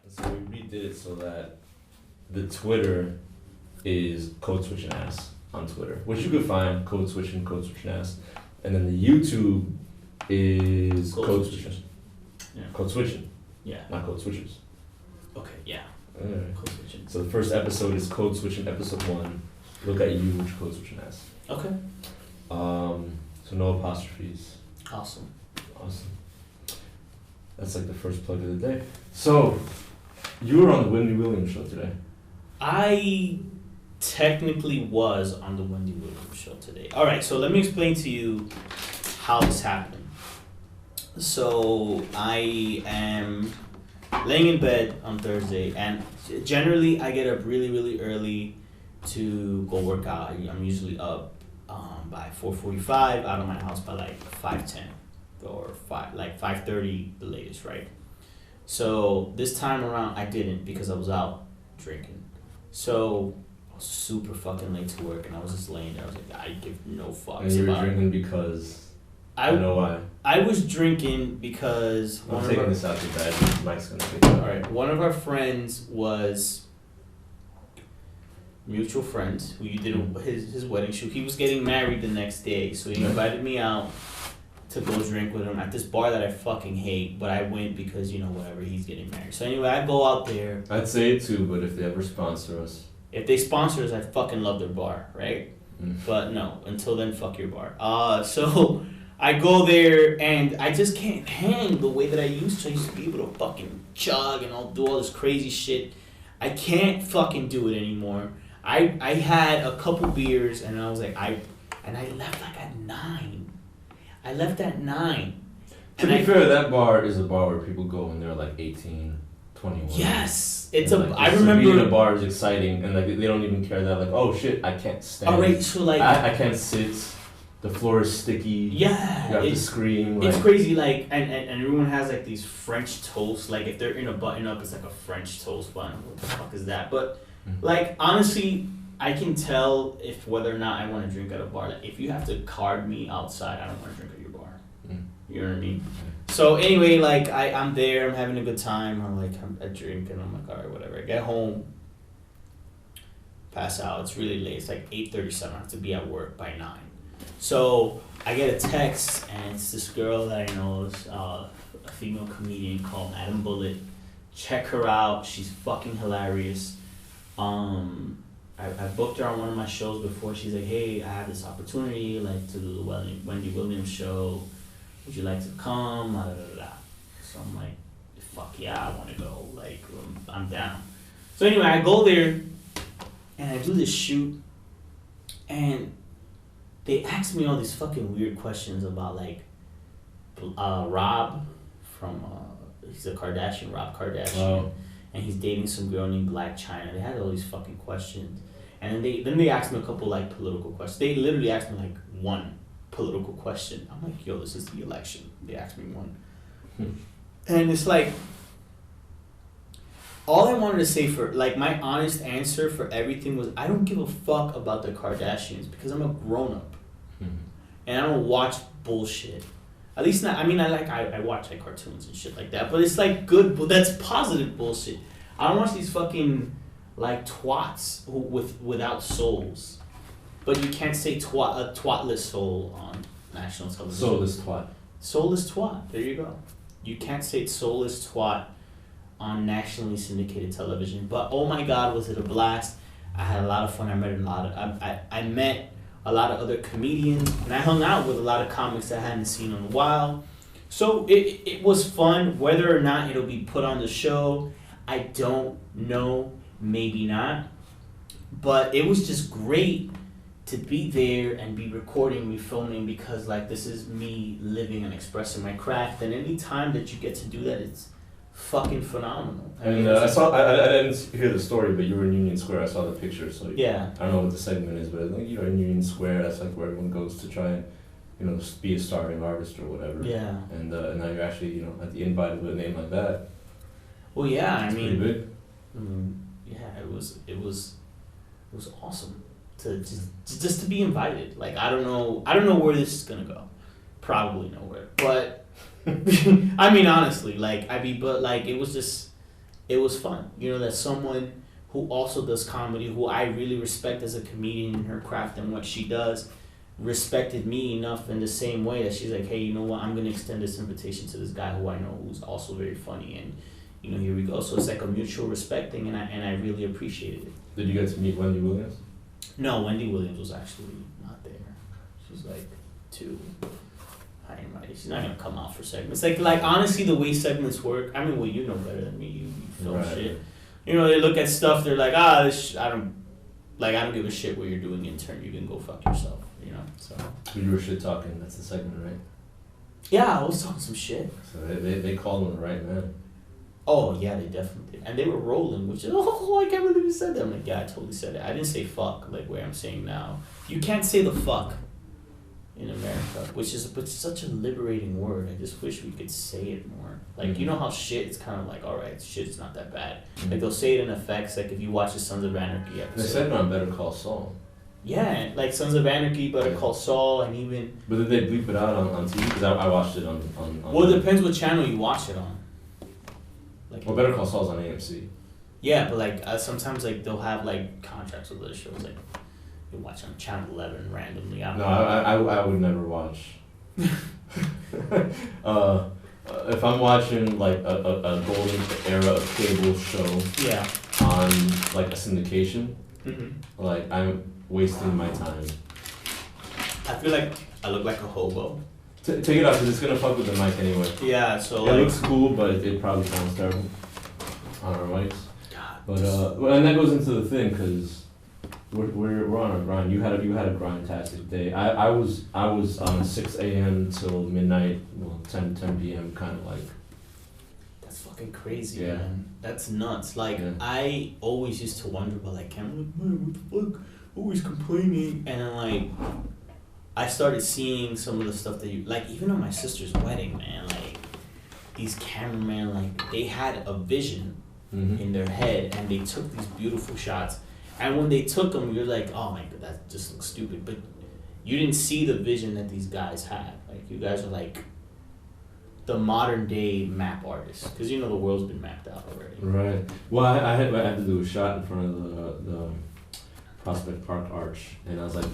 So we redid it so that the Twitter is Codeswitchin ass on Twitter, which you could find Codeswitchin ass, and then the YouTube is Codeswitchin. Yeah. Codeswitchin. Yeah. Not Code Switchers. Okay. Yeah. Codeswitchin. So the first episode is Codeswitchin episode 1. Look at you, which Codeswitchin ass. Okay. So no apostrophes. Awesome. That's like the first plug of the day. So, you were on the Wendy Williams show today. I technically was on the Wendy Williams show today. All right, so let me explain to you how this happened. So I am laying in bed on Thursday, and generally I get up really, really early to go work out. I'm usually up by 4:45, out of my house by like 5:10 or 5:30 the latest, right? So this time around I didn't because I was out drinking. So I was super fucking late to work, and I was just laying there. I was like, I give no fucks. And you were drinking because I know why. I was drinking because I'm taking this out too bad. Mike's gonna take it out. Alright, one of our friends was mutual friends who you did his wedding shoot. He was getting married the next day, so he invited me out to go drink with him at this bar that I fucking hate, but I went because, whatever, he's getting married. So anyway, I go out there. I'd say it too, but if they ever sponsor us. If they sponsor us, I fucking love their bar, right? But no, until then, fuck your bar. So I go there, and I just can't hang the way that I used to. I used to be able to fucking chug and I'll do all this crazy shit. I can't fucking do it anymore. I had a couple beers, and I was like, I left like at 9. I left at 9. To be fair, that bar is a bar where people go when they're like 18, 21. Yes, I remember being in a bar is exciting, and like they don't even care that like, oh shit, I can't stand. Alright, so like I can't sit. The floor is sticky. Yeah, you have to scream. It's crazy, like and everyone has like these French toast. Like if they're in a button up, it's like a French toast button. What the fuck is that? But like honestly, I can tell if whether or not I want to drink at a bar. Like if you have to card me outside, I don't want to drink at your bar. You know what I mean? So anyway, like I'm there, I'm having a good time. I drink and I'm like, all right, whatever. I get home, pass out. It's really late. It's like 8:37. I have to be at work by 9. So I get a text, and it's this girl that I know, a female comedian called Madam Bullet. Check her out. She's fucking hilarious. I booked her on one of my shows before. She's like, hey, I have this opportunity, like, to do the Wendy Williams show. Would you like to come? Da, da, da, da. So I'm like, fuck yeah, I want to go. Like, I'm down. So anyway, I go there, and I do this shoot, and they asked me all these fucking weird questions about, like, Rob from, he's a Kardashian, Rob Kardashian. Oh. And he's dating some girl named Black China. They had all these fucking questions. And then they asked me a couple, like, political questions. They literally asked me, like, one political question. I'm like, yo, this is the election. They asked me one. And it's like, all I wanted to say for, like, my honest answer for everything was, I don't give a fuck about the Kardashians because I'm a grown-up. And I don't watch bullshit. At least not, I watch, like, cartoons and shit like that, but it's, like, good, that's positive bullshit. I don't watch these fucking, like, twats without souls. But you can't say a twatless soul on national television. Soulless twat. Soulless twat, there you go. You can't say soulless twat on nationally syndicated television. But, oh my God, was it a blast. I had a lot of fun. I met a lot of other comedians, and I hung out with a lot of comics that I hadn't seen in a while. So it was fun. Whether or not it'll be put on the show, I don't know. Maybe not. But it was just great to be there and be recording, be filming, because like this is me living and expressing my craft. And any time that you get to do that, it's fucking phenomenal. And I didn't hear the story, but you were in Union Square. I saw the picture, so yeah. I don't know what the segment is, but I think in Union Square, that's like where everyone goes to try and be a starving artist or whatever. Yeah. And now you're actually at the invite with a name like that. Well, yeah, pretty big. Yeah, it was awesome to just to be invited. Like I don't know where this is gonna go. Probably nowhere, but. I mean, honestly, but it was just, it was fun. You know, that someone who also does comedy, who I really respect as a comedian in her craft and what she does, respected me enough in the same way that she's like, hey, you know what, I'm gonna extend this invitation to this guy who I know who's also very funny, and you know, here we go. So it's like a mutual respecting, and I really appreciated it. Did you get to meet Wendy Williams? No, Wendy Williams was actually not there. She's like too high and mighty. She's not gonna come out for segments. Like honestly, the way segments work. I mean, well, you know better than me. You film shit. You know, they look at stuff. They're like, I don't give a shit what you're doing intern. You can go fuck yourself. You know. So. You were shit talking. That's the segment, right? Yeah, I was talking some shit. So they called him the right man. Oh yeah, they definitely did, and they were rolling, which is I can't believe you said that. I'm like, yeah, I totally said it. I didn't say fuck like where I'm saying now. You can't say the fuck in America, which is such a liberating word. I just wish we could say it more. Like, you know how shit, it's kind of like, all right, shit's not that bad. Like they'll say it in effects. Like if you watch the Sons of Anarchy episode. They said it on Better Call Saul. Yeah, like Sons of Anarchy, Better Call Saul, and even. But did they bleep it out on TV? Because I watched it on. Well, it depends what channel you watch it on. Like, well, Better Call Saul's on AMC. Yeah, but like sometimes like they'll have like contracts with other shows. Like you watch on Channel 11 randomly. I would never watch. If I'm watching like a golden era of cable show. Yeah. On like a syndication. Like I'm wasting my time. I feel like I look like a hobo. Take it out because it's gonna fuck with the mic anyway. Yeah, so it looks cool, but it probably sounds terrible on our mics. God. But and that goes into the thing because we're on a grind. You had a grind-tastic day. I was on 6 a.m. till midnight. Well, 10 p.m. kind of like. That's fucking crazy, yeah. Man. That's nuts. Like I always used to wonder about like, man, what the fuck? Always complaining, and then like. I started seeing some of the stuff that you like, even on my sister's wedding, man. Like these cameramen, like they had a vision in their head, and they took these beautiful shots. And when they took them, you're like, oh my god, that just looks stupid. But you didn't see the vision that these guys had. Like you guys are like the modern day map artists, because you know the world's been mapped out already. Right. Well, I had to do a shot in front of the Prospect Park Arch, and I was like.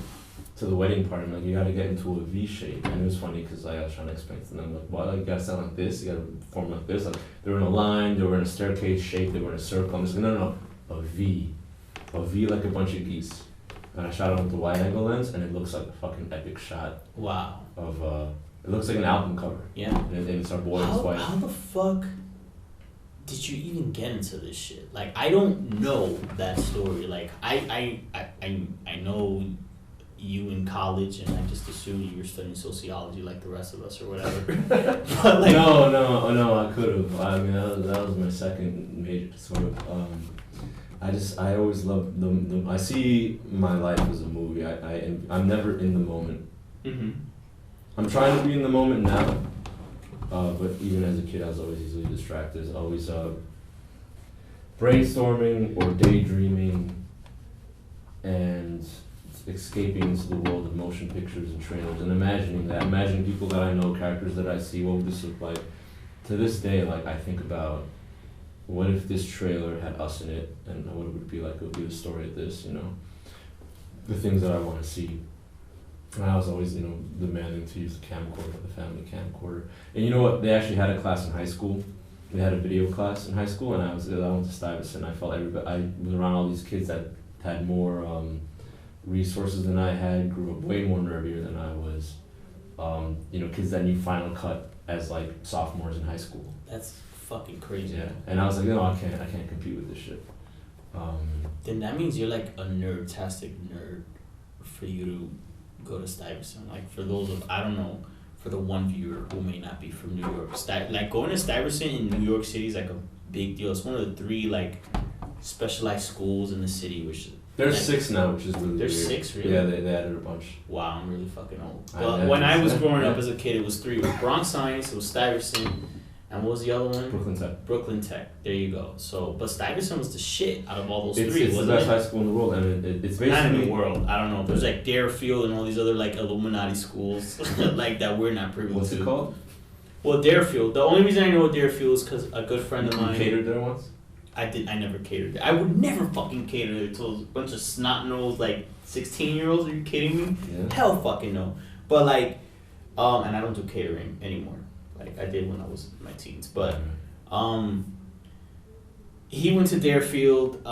To the wedding party, I'm like, you gotta get into a V shape. And it was funny because I was trying to explain to them, like, well, like, you gotta sound like this, you gotta form like this. Like, they were in a line, they were in a staircase shape, they were in a circle. I'm just like, no, a V. A V like a bunch of geese. And I shot it with the wide angle lens, and it looks like a fucking epic shot. Wow. Of, it looks like an album cover. Yeah. And it's our boy, his wife. How the fuck did you even get into this shit? Like, I don't know that story. Like, I know you in college, and I just assumed you were studying sociology like the rest of us or whatever. But like, no, I could have. I mean, that was my second major sort of. I always love the. I see my life as a movie. I'm never in the moment. I'm trying to be in the moment now, but even as a kid, I was always easily distracted. I was always brainstorming or daydreaming, and escaping into the world of motion pictures and trailers and imagining people that I know, characters that I see, what would this look like? To this day, like I think about what if this trailer had us in it, and what it would be like. It would be the story of this, you know, the things that I want to see. And I was always, you know, demanding to use the camcorder, the family camcorder. And you know what? They actually had a class in high school. They had a video class in high school, and I went to Stuyvesant. I felt I was around all these kids that had more resources than I had, grew up way more nerdier than I was. You know, kids that knew Final Cut as like sophomores in high school. That's fucking crazy. Yeah, and I was like, no, I can't compete with this shit. Then that means you're like a nerd-tastic nerd for you to go to Stuyvesant. Like for those of, I don't know, for the one viewer who may not be from New York, like going to Stuyvesant in New York City is like a big deal. It's one of the 3 like specialized schools in the city, which there's 6 now, which is really there's weird. 6, really? Yeah, they added a bunch. Wow, I'm really fucking old. Well, when I was growing up as a kid, it was 3. It was Bronx Science, it was Stuyvesant, and what was the other one? Brooklyn Tech. Brooklyn Tech. There you go. So, but Stuyvesant was the shit out of all those 3. It's the best high school in the world, and it's basically not in the world. I don't know. There's like Deerfield and all these other like Illuminati schools like that we're not privy to. What's it called? Well, Deerfield. The only reason I know Deerfield is because a good friend of mine. You catered there once? I never catered. I would never fucking cater to a bunch of snot-nosed, like, 16-year-olds. Are you kidding me? Yeah. Hell fucking no. But, like, and I don't do catering anymore. Like, I did when I was in my teens. But, he went to Deerfield,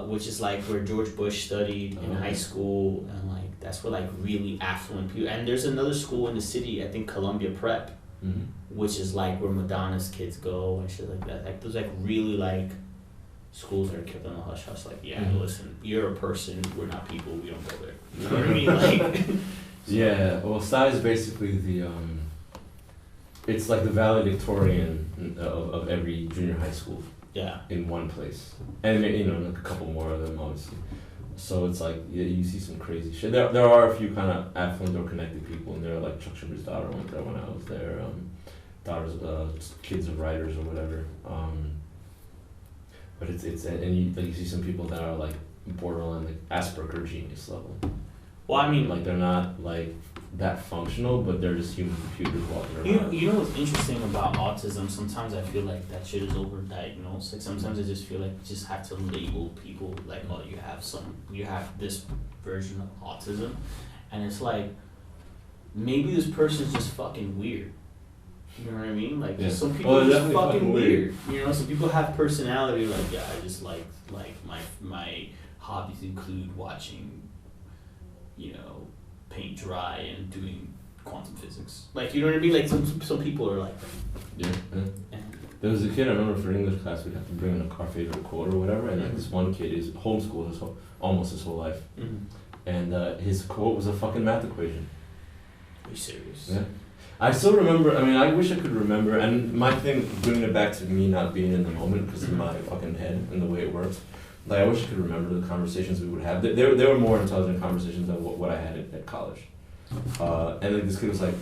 which is, like, where George Bush studied in high school. And, like, that's where, like, really affluent people... And there's another school in the city, I think Columbia Prep, which is, like, where Madonna's kids go and shit like that. Like, there's, like, really, like... schools that are kept on the hush hush, like, yeah, listen, you're a person, we're not people, we don't go there. You know what I mean? Like, yeah, well, STI is basically the, it's like the valedictorian of every junior high school. Yeah. In one place. And, you know, like a couple more of them, obviously. So it's like, yeah, you see some crazy shit. There are a few kind of affluent or connected people in there, like Chuck Schumer's daughter went there when I was there, kids of writers or whatever. But it's and you see some people that are like borderline like Asperger genius level. Well, I mean, like they're not like that functional, but they're just human computers walking around. You know what's interesting about autism? Sometimes I feel like that shit is overdiagnosed. Like sometimes I just feel like you just have to label people like, oh, you have this version of autism, and it's like maybe this person's just fucking weird. You know what I mean? Like some people are just fucking weird. You know, some people have personality. Like, yeah, I just like my hobbies include watching, you know, paint dry and doing quantum physics. Like, you know what I mean? Like some people are like that. Yeah. There was a kid I remember for English class we'd have to bring in our favorite quote or whatever, and this one kid is homeschooled almost his whole life, and his quote was a fucking math equation. Are you serious? Yeah. I still remember, I mean, I wish I could remember, and my thing, bringing it back to me not being in the moment because of my fucking head and the way it works, like, I wish I could remember the conversations we would have. They were more intelligent conversations than what I had at college. And like, this kid was like,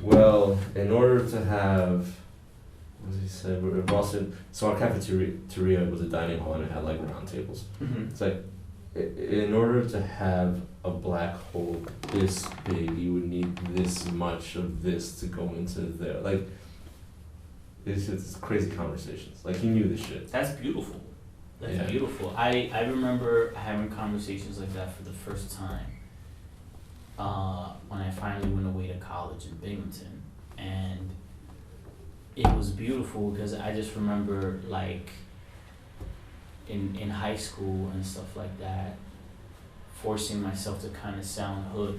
well, in order to have, what did he say, Boston, so our cafeteria was a dining hall and it had like round tables. It's like, in order to have a black hole this big, you would need this much of this to go into there. Like, it's crazy conversations. Like, he knew this shit. That's beautiful. That's beautiful. I remember having conversations like that for the first time when I finally went away to college in Binghamton. And it was beautiful because I just remember, like, in high school and stuff like that, forcing myself to kind of sound hood,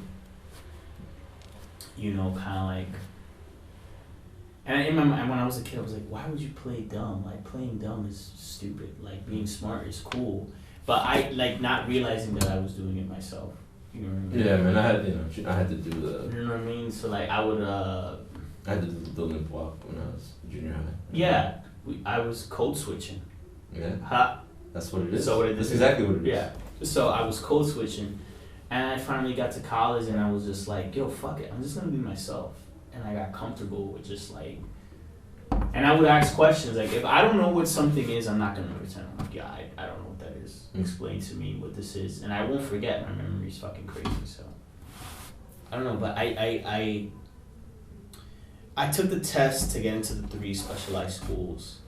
you know, kind of like, and when I was a kid, I was like, why would you play dumb? Like, playing dumb is stupid. Like, being smart is cool. But I, like, not realizing that I was doing it myself. You know what I mean? Yeah, man, I had to do the... You know what I mean? So, like, I would, I had to do the limp walk when I was junior high. Yeah. I was Codeswitchin. Yeah? That's what it is. So what it is. That's exactly what it is. Yeah. So I was Codeswitchin, and I finally got to college, and I was just like, yo, fuck it, I'm just gonna be myself. And I got comfortable with just like, and I would ask questions like, if I don't know what something is, I'm not gonna pretend. I'm like, yeah, I don't know what that is. Explain to me what this is, and I won't forget. My memory's fucking crazy, so I don't know. But I took the test to get into the 3 specialized schools,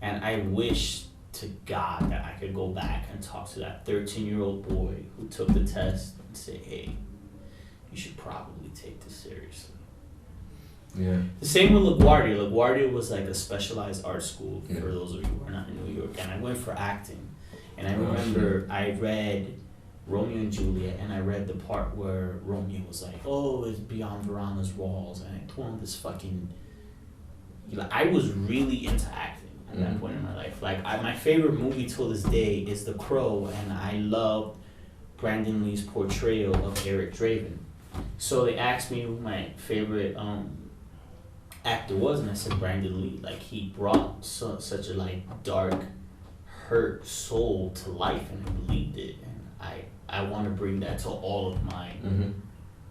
and I wish to God that I could go back and talk to that 13-year-old boy who took the test and say, hey, you should probably take this seriously. Yeah. The same with LaGuardia. LaGuardia was like a specialized art school for those of you who are not in New York. And I went for acting. And I remember I read Romeo and Juliet, and I read the part where Romeo was like, oh, it's beyond Veronica's walls. And I told him this fucking... I was really into acting at that point in my life. Like, my favorite movie till this day is The Crow, and I loved Brandon Lee's portrayal of Eric Draven. So they asked me who my favorite actor was, and I said Brandon Lee. Like, he brought such a like dark, hurt soul to life, and I believed it. And I want to bring that to all of mine.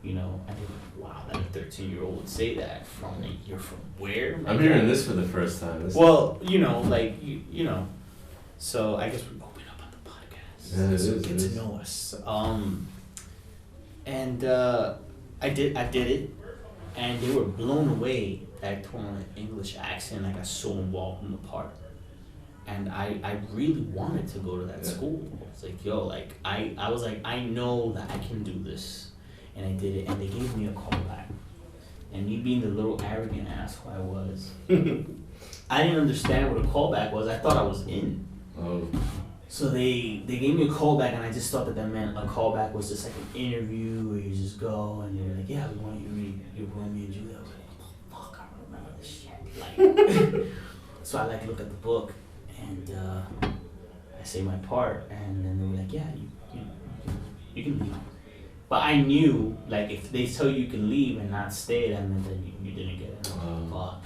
You know, and wow, that a 13-year-old would say that from like, you're from where? I'm hearing this for the first time. Well, you know, like you know, so I guess we open up on the podcast, yeah, so get to know us. And I did it, and they were blown away that I put on an English accent. I got so involved in the part, and I really wanted to go to that school. It's like, yo, like I was like, I know that I can do this, and I did it, and they gave me a call back. And me being the little arrogant ass who I was, I didn't understand what a callback was. I thought I was in. Oh. So they gave me a callback, and I just thought that meant a callback was just like an interview where you just go and you're like, yeah, we want you to read your Romeo and Juliet. I was like, what the fuck? I don't remember this shit. Like, so I like look at the book and I say my part, and then they were like, yeah, you can leave. But I knew, like, if they tell you can leave and not stay, that meant that you didn't get it. Fuck.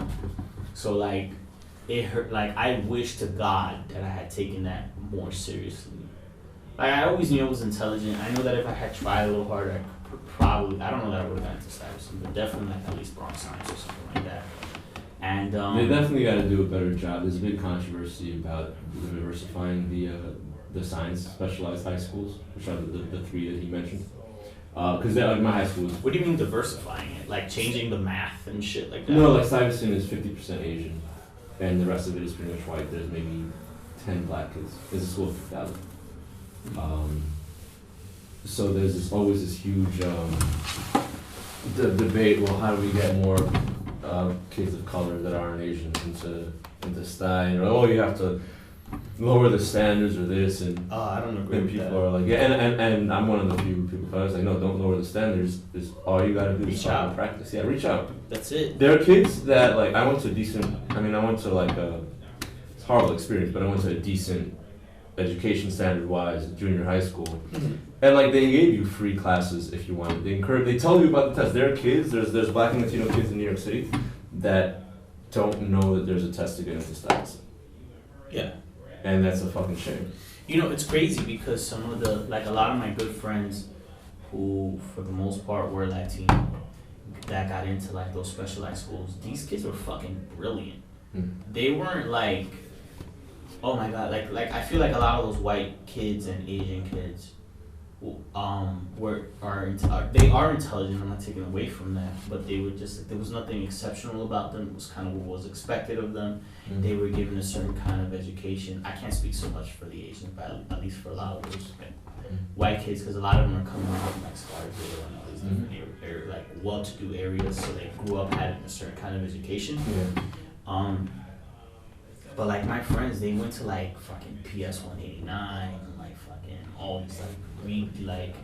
So, like, it hurt. Like, I wish to God that I had taken that more seriously. Like, I always knew I was intelligent. I know that if I had tried a little harder, I could probably, I don't know that I would have gotten to Stuyvesant, but definitely, like, at least bronze science or something like that. And, they definitely got to do a better job. There's a big controversy about diversifying the science specialized high schools, which are the three that he mentioned. Because like my high school is... What do you mean diversifying it? Like changing the math and shit like that? No, like Stuyvesant is 50% Asian, and the rest of it is pretty much white. There's maybe 10 black kids. It's a school of 3,000. So there's always this huge debate, well, how do we get more kids of color that aren't Asian into STY? And, oh, you have to lower the standards or this, and I don't agree and with people that. are like, yeah, and I'm one of the few people who was like, no, don't lower the standards. Is all you gotta do is Reach out. practice. Yeah, reach out. That's it. There are kids that like I went to like a it's a horrible experience, but I went to a decent education standard wise junior high school, and like they gave you free classes if you wanted. They tell you about the test. There are kids. There's Black and Latino kids in New York City that don't know that there's a test to get into Stuyvesant. Yeah. And that's a fucking shame. You know, it's crazy because some of the, like a lot of my good friends who, for the most part, were Latino, that got into like those specialized schools, these kids were fucking brilliant. They weren't like, oh my God, like I feel like a lot of those white kids and Asian kids they are intelligent. I'm not taking away from that, but they were just, there was nothing exceptional about them. It was kind of what was expected of them. They were given a certain kind of education. I can't speak so much for the Asians, but at least for a lot of those white kids, because a lot of them are coming from like Scarsdale and all these different like well-to-do areas, so they grew up having a certain kind of education. But like my friends, they went to like fucking PS 189 and like fucking all these like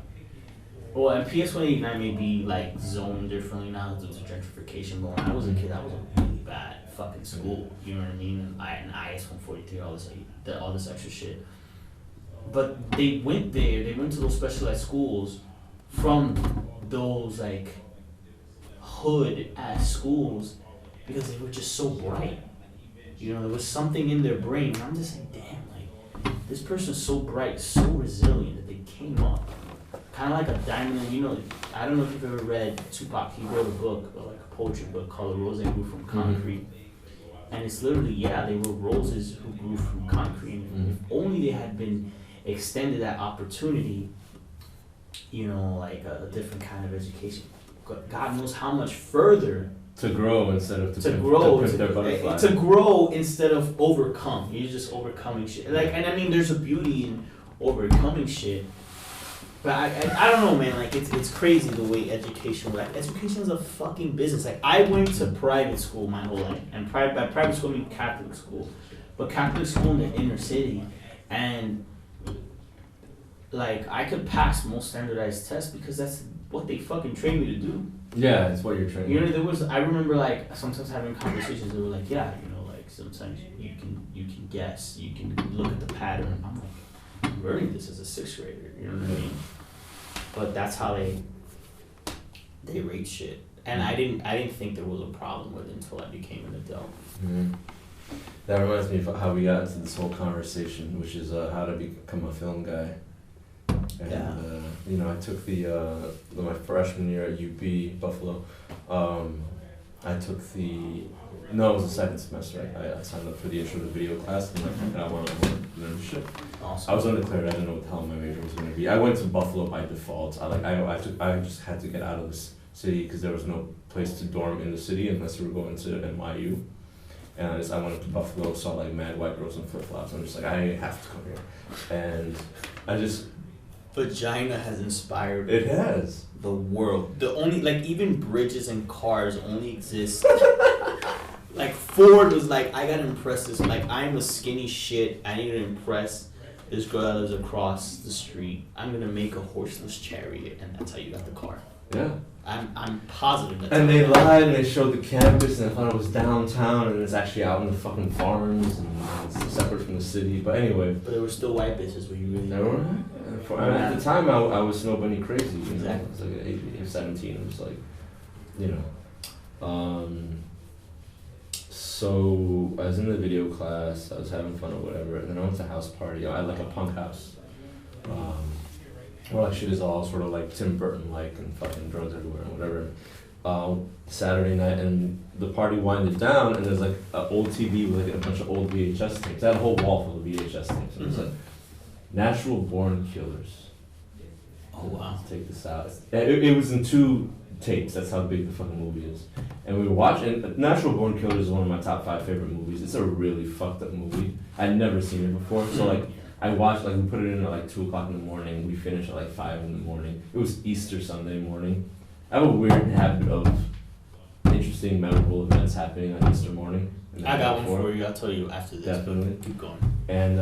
and PS 189 may be like zoned differently now due to gentrification, but when I was a kid, that was a really bad fucking school. You know what I mean? And IS 143, all this extra shit. But they went there. They went to those specialized schools from those like hood ass schools because they were just so bright. You know, there was something in their brain, and I'm just like, damn, like, this person's so bright, so resilient that they came up. Kind of like a diamond, you know, I don't know if you've ever read Tupac. He wrote a book, like a poetry book called A Rose That Grew From Concrete. And it's literally, they were roses who grew from concrete. And if only they had been extended that opportunity, you know, like a different kind of education. God knows how much further to grow instead of to grow instead of overcome. You're just overcoming shit. Like, and I mean, there's a beauty in overcoming shit. But I don't know, man. Like, it's crazy the way education. Like, education is a fucking business. Like, I went to private school my whole life, and by private school I mean Catholic school, but Catholic school in the inner city, and like I could pass most standardized tests because that's what they fucking train me to do. Yeah, it's what you're trained. You know, I remember like sometimes having conversations. They were like, yeah, you know, like sometimes you can guess, you can look at the pattern. I'm like, I'm learning this as a sixth grader. You know what I mean? But that's how they rate shit, and I didn't think there was a problem with it until I became an adult. That reminds me of how we got into this whole conversation, which is how to become a film guy. And you know, I took my freshman year at UB Buffalo. I took it was the second semester. I signed up for the intro to video class, and I wanted to learn shit. Awesome. I was undeclared. I didn't know what the hell my major was going to be. I went to Buffalo by default. I just had to get out of this city because there was no place to dorm in the city unless you were going to NYU. And I went up to Buffalo, saw like mad white girls in flip-flops. I'm just like, I have to come here. And I just... Vagina has inspired It has. the world. The only, like, even bridges and cars only exist. Like, Ford was like, I gotta impress this. Like, I'm a skinny shit. I need to impress this girl that lives across the street. I'm gonna make a horseless chariot, and that's how you got the car. Yeah. I'm positive that's And they lied and they showed the campus and I thought it was downtown and it's actually out in the fucking farms and it's separate from the city. But anyway. But there were still white bitches where you really... At the time I was Snow Bunny crazy. You know? Exactly. I was like 18, 17. I was like, you know. So I was in the video class, I was having fun or whatever, and then I went to a house party. I had like a punk house. Where like shit is all sort of like Tim Burton like and fucking drugs everywhere and whatever. Saturday night and the party winded down and there's like an old TV with like a bunch of old VHS tapes. I had a whole wall full of VHS tapes. And it was like Natural Born Killers. Oh wow. Let's take this out. It was in 2 tapes. That's how big the fucking movie is. And we were watching. Natural Born Killers is one of my top 5 favorite movies. It's a really fucked up movie. I'd never seen it before. So like I watched, like, we put it in at like 2 o'clock in the morning. We finished at like 5 in the morning. It was Easter Sunday morning. I have a weird habit of interesting, memorable events happening on Easter morning. I got one for you. I'll tell you after this. Definitely. Keep going. And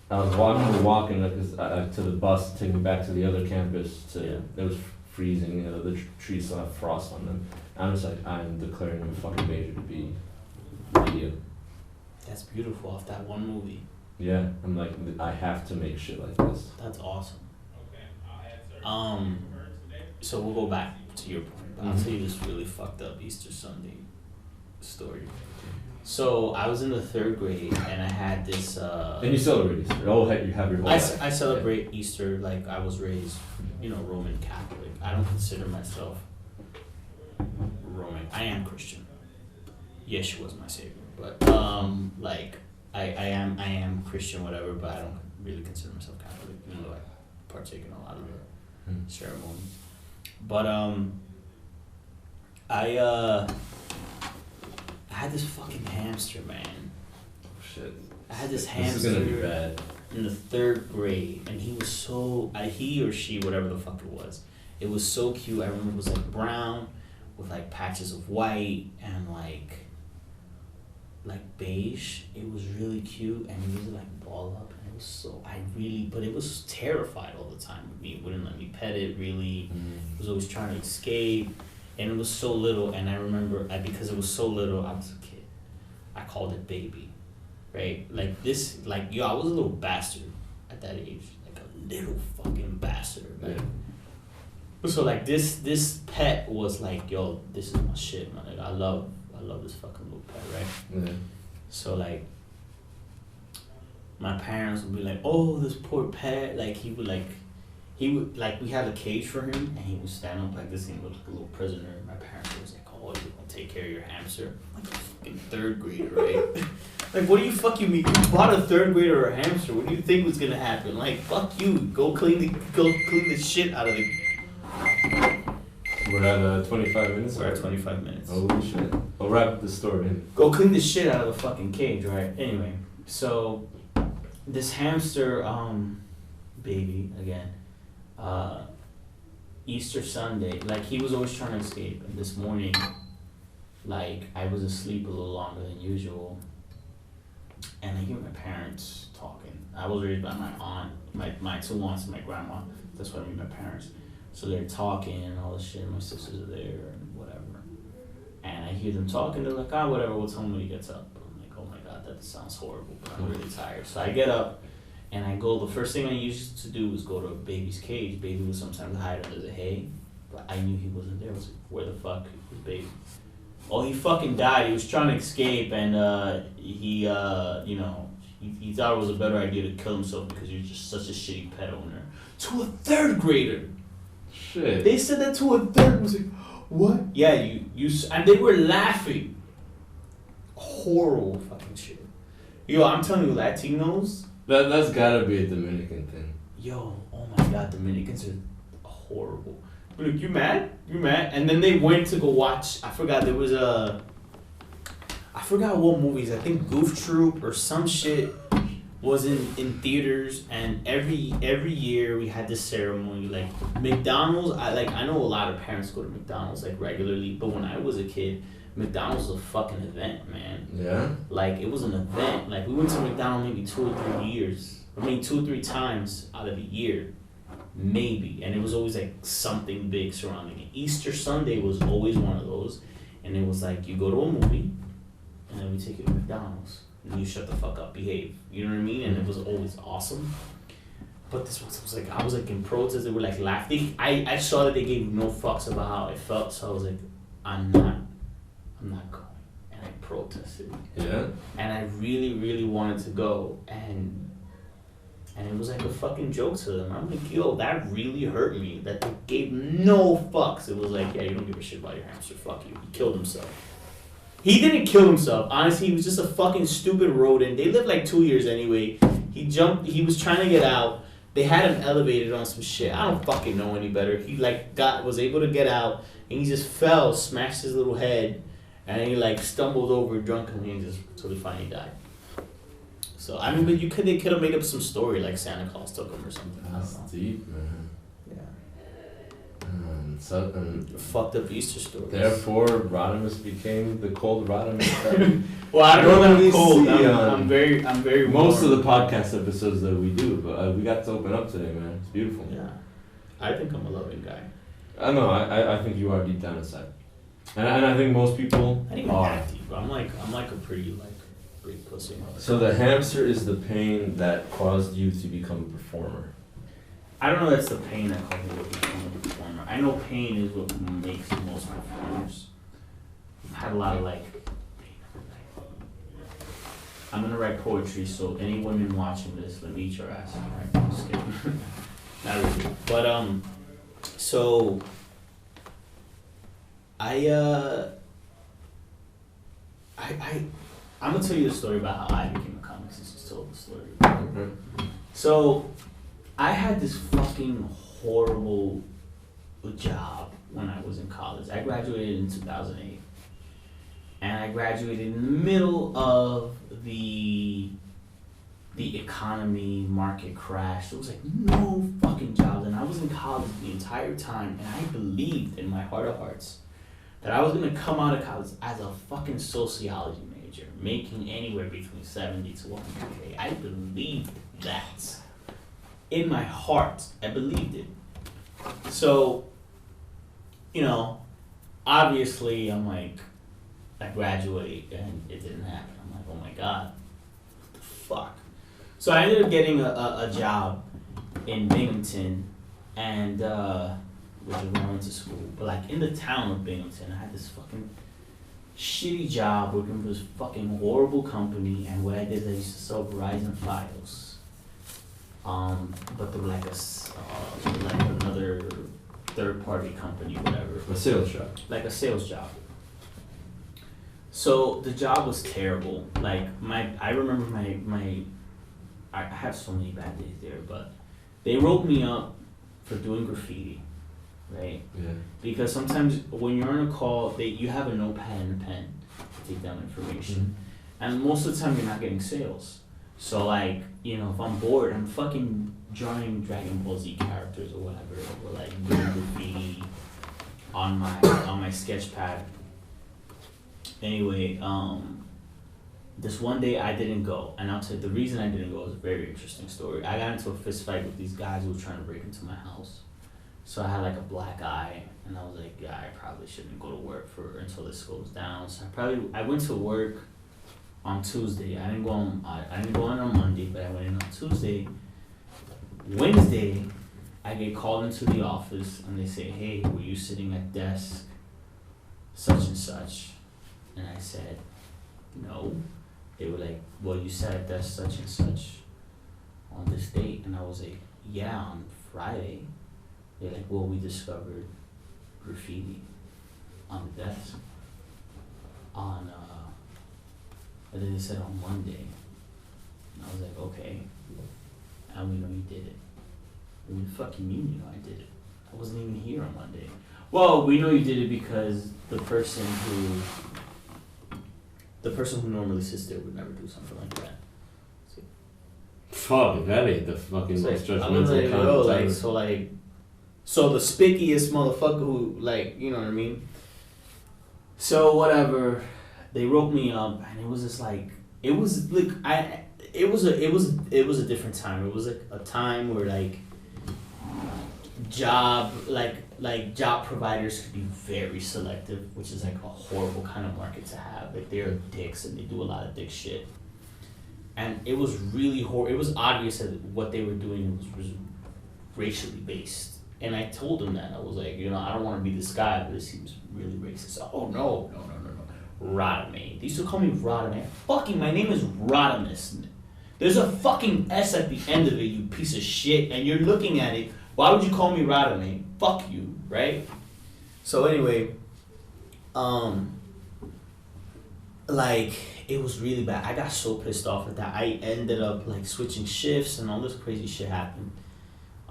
I was walking to the bus, taking me back to the other campus. It was freezing. You know, the trees still have frost on them. I'm just like, I'm declaring a fucking major to be media. That's beautiful off that one movie. Yeah, I'm like, I have to make shit like this. That's awesome. So we'll go back to your point, but I'll tell you this really fucked up Easter Sunday story. So I was in the 3rd grade and I had this. And you celebrate Easter. You have your whole life. I celebrate Easter like I was raised, you know, Roman Catholic. I don't consider myself Roman. I am Christian. Yeshua was my savior, but like. I am Christian, whatever, but I don't really consider myself Catholic, even though I partake in a lot of the ceremonies. But I had this fucking hamster, man. Oh, shit. I had this hamster. This is gonna be bad. In the 3rd grade, and he was so he or she, whatever the fuck it was so cute. I remember it was like brown with like patches of white and like beige. It was really cute and he would like ball up and it was so but it was terrified all the time with me. It wouldn't let me pet it really. It was always trying to escape and it was so little, and I remember because it was so little, I was a kid. I called it baby. Right? Like this, like I was a little bastard at that age. Like a little fucking bastard. Like so like this pet was like, yo, this is my shit, man. Like I love this fucking little pet, right? Yeah. So like my parents would be like, oh, this poor pet, like he would we had a cage for him and he would stand up like this and he looked like a little prisoner. My parents was like, oh, you're gonna take care of your hamster? I'm like a fucking 3rd grader, right? Like what do you fucking mean? You bought a 3rd grader a hamster, what do you think was gonna happen? Like fuck you, go clean the shit out of the. We're at 25 minutes? We're at 25 minutes. Holy shit. I'll wrap the story. Go clean the shit out of the fucking cage, right? Anyway, so this hamster, baby, again, Easter Sunday, like he was always trying to escape. And this morning, like I was asleep a little longer than usual. And I hear my parents talking. I was raised by my aunt, my 2 aunts and my grandma. That's why I meet my parents. So they're talking and all this shit. My sisters are there and whatever. And I hear them talking. They're like, whatever, we'll tell him when he gets up. I'm like, oh my God, that sounds horrible, but I'm really tired. So I get up and I go. The first thing I used to do was go to baby's cage. Baby would sometimes hide under the hay. But I knew he wasn't there. I was like, where the fuck is baby? Oh, he fucking died. He was trying to escape and he thought it was a better idea to kill himself because he was just such a shitty pet owner. To a 3rd grader! Shit. They said that to a 3rd. I was like, what? Yeah, you and they were laughing. Horrible fucking shit. Yo, I'm telling you, Latinos. That's gotta be a Dominican thing. Yo, oh my God, Dominicans are horrible. Look, you mad? You mad? And then they went to go watch. I forgot there was a I forgot what movies. I think Goof Troop or some shit was in theaters, and every year we had this ceremony. Like McDonald's, I know a lot of parents go to McDonald's like regularly, but when I was a kid, McDonald's was a fucking event, man. Yeah. Like it was an event. Like we went to McDonald's maybe 2 or 3 times out of the year, maybe, and it was always like something big surrounding it. Easter Sunday was always one of those, and it was like you go to a movie, and then we take you to McDonald's. And you shut the fuck up, behave. You know what I mean? And it was always awesome. But this one was like, I was like in protest. They were like laughing. I saw that they gave no fucks about how I felt, so I was like, I'm not going. And I protested. Yeah. And I really, really wanted to go, and it was like a fucking joke to them. I'm like, yo, that really hurt me. That they gave no fucks. It was like, yeah, you don't give a shit about your hamster. Fuck you. He killed himself. He didn't kill himself. Honestly, he was just a fucking stupid rodent. They lived like 2 years anyway. He jumped. He was trying to get out. They had him elevated on some shit. I don't fucking know any better. He like was able to get out, and he just fell, smashed his little head, and he like stumbled over drunkenly and just until he finally died. So I mean, but they could have made up some story like Santa Claus took him or something. That's deep, man. Yeah. Fucked up Easter stories. Therefore, Radhames became the cold Radhames. Well, I don't know that I'm cold. See, I'm very. Most warm. of the podcast episodes that we do, but we got to open up today, man. It's beautiful. Yeah, I think I'm a loving guy. I know. I think you are deep down inside, and I think most people I think I'm that deep. I'm like a pretty big pussy. So the hamster is the pain that caused you to become a performer. I don't know that's the pain that caused me to become a performer. I know pain is what makes most performers. I've had a lot of I'm gonna write poetry, so any women watching this, let me eat your ass. Alright, I'm just kidding. Not really. But so I'm gonna tell you the story about how I became a comic since you told the story. Okay. So I had this fucking horrible job when I was in college. I graduated in 2008. And I graduated in the middle of the economy market crash. There was like no fucking jobs, and I was in college the entire time, and I believed in my heart of hearts that I was gonna come out of college as a fucking sociology major, making anywhere between 70 to 100K. I believed that. In my heart, I believed it. So, obviously I'm like, I graduate and it didn't happen. I'm like, oh my God, what the fuck? So I ended up getting a job in Binghamton, and which is where I went to school. But like in the town of Binghamton, I had this fucking shitty job working for this fucking horrible company, and what I did is I used to sell Verizon files. But they were like another third-party company, whatever. A sales job. Like a sales job. So the job was terrible. Like I remember I have so many bad days there, but they wrote me up for doing graffiti, right? Yeah. Because sometimes when you're on a call, you have a notepad and a pen to take down information, and most of the time you're not getting sales. So like, if I'm bored, I'm fucking drawing Dragon Ball Z characters or whatever, or like doing graffiti on my sketch pad. Anyway, this one day I didn't go, and I'll tell you the reason I didn't go is a very interesting story. I got into a fist fight with these guys who were trying to break into my house. So I had like a black eye, and I was like, yeah, I probably shouldn't go to work until this goes down. So I went to work on Tuesday. I didn't go in on Monday, but I went in on Tuesday. Wednesday, I get called into the office, and they say, hey, were you sitting at desk such and such? And I said, no. They were like, well, you sat at desk such and such on this date. And I was like, yeah, on Friday. They're like, well, we discovered graffiti on the desk and then they said on Monday. And I was like, okay, and we know you did it. What the fuck you mean you know I did it? I wasn't even here on Monday. Well, we know you did it because the person who The person who normally sits there would never do something like that. Fuck, that ain't the fucking most I was like, judgmental yo, comment. So the spickiest motherfucker who, like, you know what I mean? So whatever, they wrote me up, and it was just like, it was a different time. It was like a time where like job providers could be very selective, which is like a horrible kind of market to have. Like they're dicks and they do a lot of dick shit. And it was really it was obvious that what they were doing was racially based. And I told them that. I was like, you know, I don't want to be this guy, but it seems really racist. Oh, no. Radhames. They used to call me Radhames. Fucking, my name is Radhames. There's a fucking S at the end of it, you piece of shit, and you're looking at it. Why would you call me Radhames? Fuck you, right? So anyway, like, it was really bad. I got so pissed off at that. I ended up, like, switching shifts and all this crazy shit happened.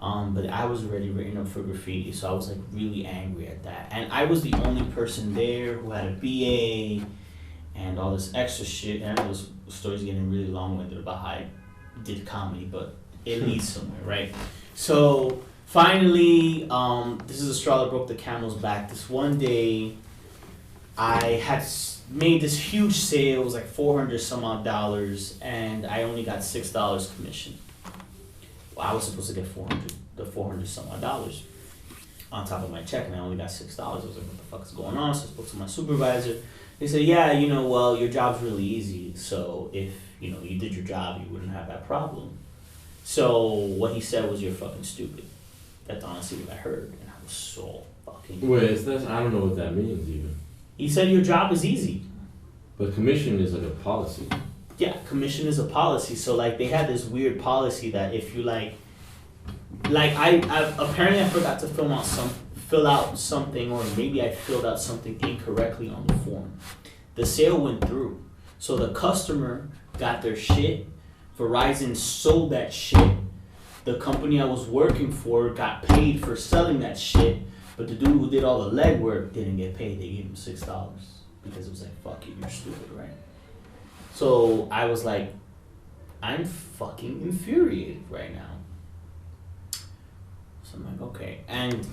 But I was already written up for graffiti, so I was like really angry at that. And I was the only person there who had a BA and all this extra shit. And I know this story's getting really long-winded about how I did comedy, but it leads somewhere, right? So finally, this is a straw that broke the camel's back. This one day, I had made this huge sale. It was like $400 some odd, and I only got $6 commission. I was supposed to get $400 some odd on top of my check, and I only got $6. I was like, what the fuck is going on? So I spoke to my supervisor. They said, yeah, you know, well, your job's really easy, so if, you know, you did your job, you wouldn't have that problem. So what he said was, you're fucking stupid. That's honestly what I heard, and I was so fucking... Wait, I don't know what that means even. He said your job is easy. But commission is like a policy. Yeah, commission is a policy. So like they had this weird policy that if you I apparently I forgot to fill out something, or maybe I filled out something incorrectly on the form. The sale went through, so the customer got their shit. Verizon sold that shit. The company I was working for got paid for selling that shit, but the dude who did all the legwork didn't get paid. They gave him $6 because it was like, fuck you, you're stupid, right? So I was like, I'm fucking infuriated right now. So I'm like, okay. And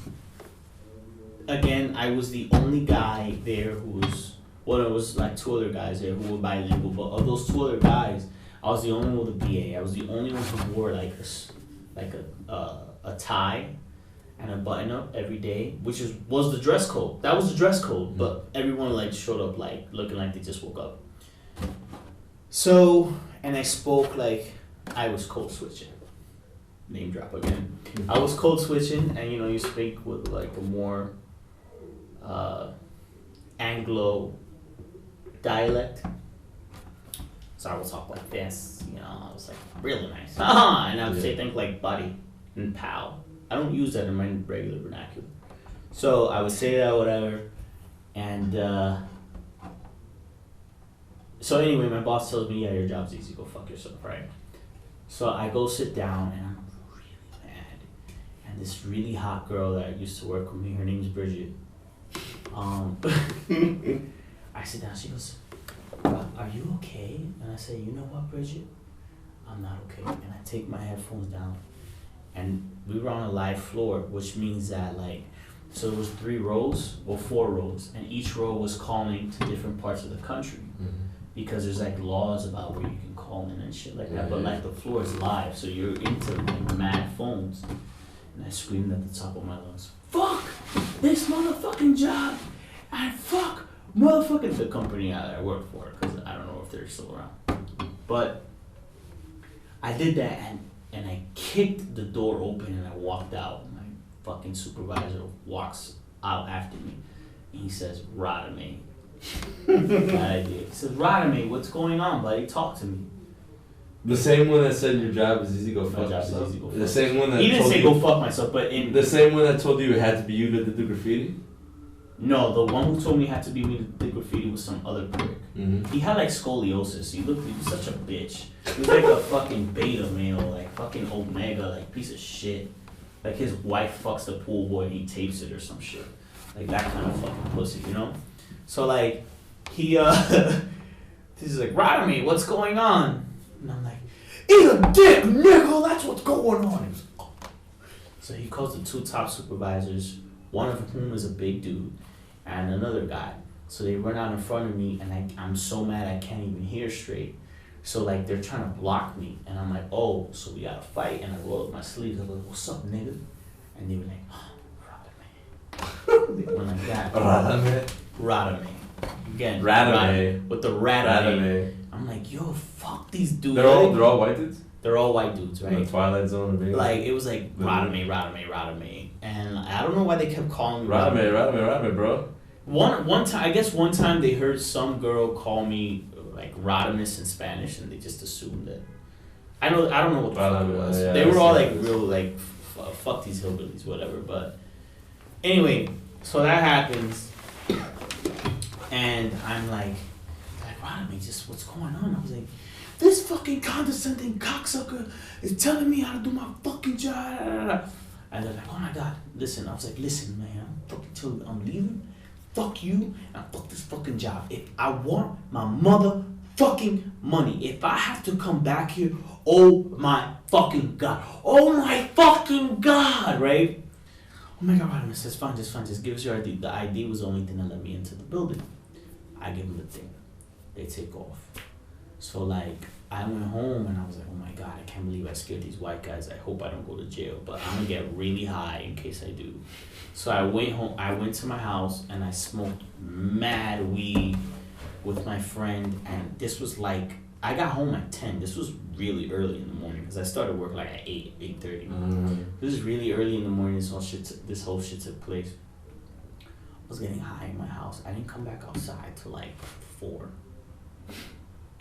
again, I was the only guy there who was, well, there was like two other guys there who were bilingual, but of those two other guys, I was the only one with a BA. I was the only one who wore like a tie and a button up every day, which was the dress code. That was the dress code, but everyone like showed up like looking like they just woke up. So, and I spoke like I was code switching. Name drop again. I was code switching, and you know, you speak with like a more Anglo dialect. So I would talk like this, you know, I was like really nice. And I would say things like buddy and pal. I don't use that in my regular vernacular. So I would say that, whatever, and so anyway, my boss tells me, yeah, your job's easy, go fuck yourself, right? So I go sit down, and I'm really mad. And this really hot girl that used to work with me, her name's Bridget. I sit down, she goes, are you okay? And I say, you know what, Bridget? I'm not okay. And I take my headphones down. And we were on a live floor, which means that like, so there was 3 rows, or 4 rows, and each row was calling to different parts of the country. Because there's like laws about where you can call in and shit like that, but like the floor is live, so you're into like mad phones. And I screamed at the top of my lungs, fuck this motherfucking job, and fuck motherfucking the company I work for, because I don't know if they're still around. But I did that, and I kicked the door open and I walked out. My fucking supervisor walks out after me, and he says, Radhames. Bad idea. He says, Radhames, what's going on, buddy? Talk to me. The same one that said your job is easy, go fuck yourself. The same one that he didn't say go fuck myself, but in the same one that told you it had to be you that did the graffiti. No, the one who told me it had to be me that did graffiti was some other prick. He had like scoliosis. He was such a bitch. He was like a fucking beta male, like fucking omega, like piece of shit. Like his wife fucks the pool boy and he tapes it or some shit. Like that kind of fucking pussy, you know? So like he He's like, Radhames, what's going on? And I'm like, eat a dick, nigga, that's what's going on. So he calls the 2 top supervisors, one of whom is a big dude, and another guy. So they run out in front of me, and I'm so mad I can't even hear straight. So like they're trying to block me, and I'm like, oh, so we gotta fight. And I roll up my sleeves. I'm like, what's up, nigga? And they were like, oh, Radhames. They went like that. Radhames. Again, Radhames. With the Radhames. I'm like, yo, fuck these dudes. They're all white dudes? They're all white dudes, right? In the Twilight Zone, maybe? Like, it was like, Radhames. And I don't know why they kept calling me Radhames, bro. One time they heard some girl call me like Radhames in Spanish, and they just assumed that. I don't know what the fuck it was. Yeah, they were all like real like fuck these hillbillies, whatever. But anyway, so that happens, and I'm like Radhames, just what's going on? I was like, this fucking condescending cocksucker is telling me how to do my fucking job. And they're like, oh my god, listen. I was like, listen, man, I'm fucking telling you, I'm leaving. Fuck you, and fuck this fucking job. If I want my motherfucking money, if I have to come back here, oh my fucking god. Oh my fucking god, right? Oh my god, Radhames says, fine, just give us your ID. The ID was the only thing that let me into the building. I give them the thing. They take off. So like, I went home and I was like, oh my god, I can't believe I scared these white guys. I hope I don't go to jail, but I'm gonna get really high in case I do. So I went home, I went to my house and I smoked mad weed with my friend, and this was like, I got home at 10. This was really early in the morning because I started work like at 8:30. This is really early in the morning, this whole shit took place. I was getting high in my house. I didn't come back outside till like 4.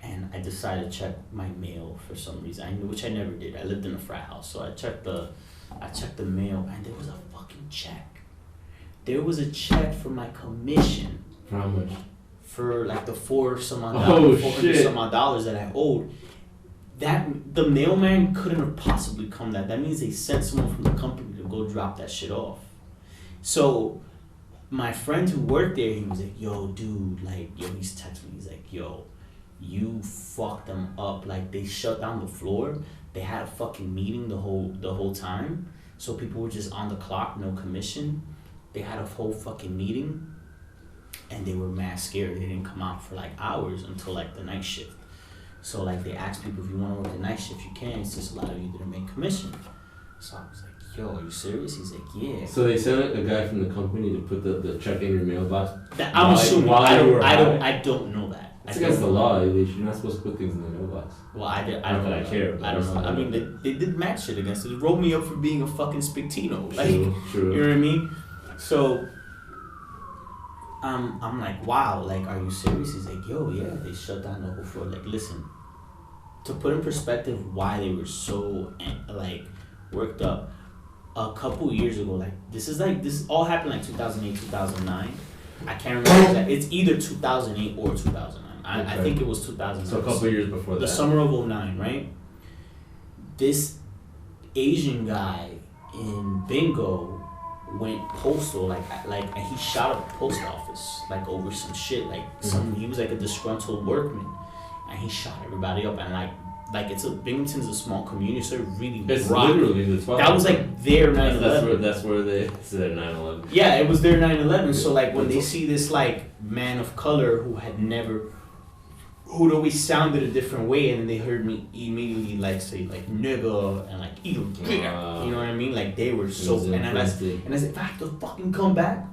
And I decided to check my mail for some reason, which I never did. I lived in a frat house, so I checked the mail, and there was a fucking check. There was a check for my commission. For how much? For like the $400 some odd dollars that I owed. That the mailman couldn't have possibly come. That means they sent someone from the company to go drop that shit off. So my friend who worked there, he was like, yo, dude, like, he's texting me. He's like, yo, you fucked them up. Like, they shut down the floor. They had a fucking meeting the whole time. So people were just on the clock, no commission. They had a whole fucking meeting, and they were mad scared. They didn't come out for like hours until like the night shift. So like they asked people, if you want to work the night shift, you can. It's just a lot of you didn't make commission. So I was like, yo, are you serious? He's like, yeah. So they sent a guy from the company to put the check in your mailbox? I'm assuming. I don't know that. It's against the law. You're not supposed to put things in the mailbox. Well, I don't care. I don't know. I mean, they did mad shit against it. They wrote me up for being a fucking Spickiest. Like, true. You know what I mean? So, I'm like, wow, like, are you serious? He's like, yo, yeah, they shut down the whole floor. Like, listen, to put in perspective why they were so, like, worked up, a couple years ago, like, this all happened like 2008, 2009. I can't remember that. It's either 2008 or 2009. I think it was 2009. So a couple years before that. The summer of 2009, right? This Asian guy in Bingo went postal, like he shot up the post office, like over some shit, like he was like a disgruntled workman, and he shot everybody up, and like Binghamton's a small community, so it really it's rocked. Literally the 12th. That was like their 9/11. That's where it's their 9/11. Yeah, it was their 9/11. So like when they see this like man of color who'd always sounded a different way, and then they heard me immediately like say like nigga and like you know what I mean? Like they were so, and I said, if I have to fucking come back,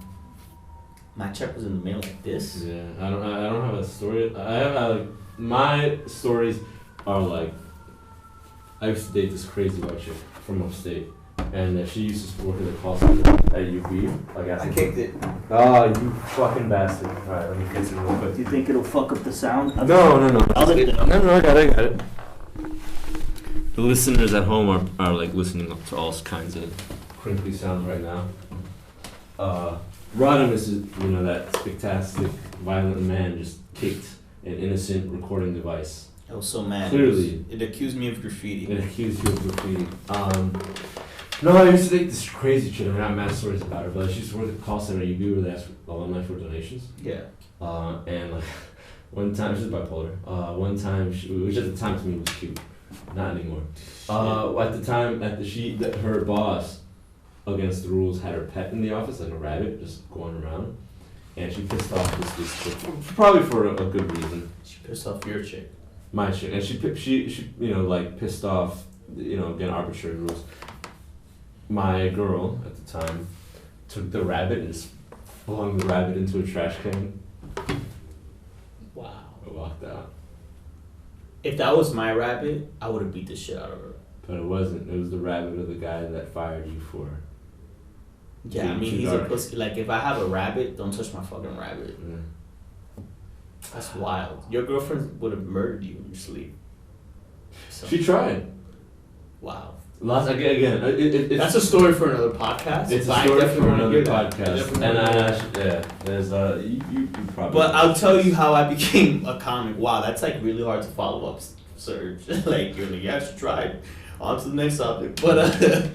my check was in the mail like this. Yeah, I don't have a story. I have my stories are like, I used to date this crazy white chick from upstate, and she used to work in the call center at UB. I kicked it. Oh, you fucking bastard! All right, let me fix it real quick. Do you think it'll fuck up the sound? No. No, I got it. The listeners at home are like listening to all kinds of crinkly sounds right now. Radhames is, that spectacular, violent man just kicked an innocent recording device. I was so mad. Clearly. It accused me of graffiti. It accused you of graffiti. No, I used to date this crazy chick. I mean, I have mad stories about her, but she used to work at the call center at UB where they asked alumni for donations. Yeah. And like, One time, she's bipolar. One time, which at the time to me was cute. Not anymore. At the time, her boss, against the rules, had her pet in the office, like a rabbit, just going around. And she pissed off this chick, probably for a good reason. She pissed off your chick. My chick. And she like, pissed off, again, arbitrary rules. My girl, at the time, took the rabbit and just flung the rabbit into a trash can. Wow. I walked out. If that was my rabbit, I would have beat the shit out of her. But it wasn't. It was the rabbit of the guy that fired you for. Yeah, I mean, he's a pussy. Like, if I have a rabbit, don't touch my fucking rabbit. Yeah. That's wild. Your girlfriend would have murdered you in your sleep. So, She tried. wow. It's that's a story for another podcast. It's a story for another podcast. And there's you probably. But I'll tell you how I became a comic. Wow, that's like really hard to follow up, Serge. Like, you're like, yeah, I should try it. On to the next topic. But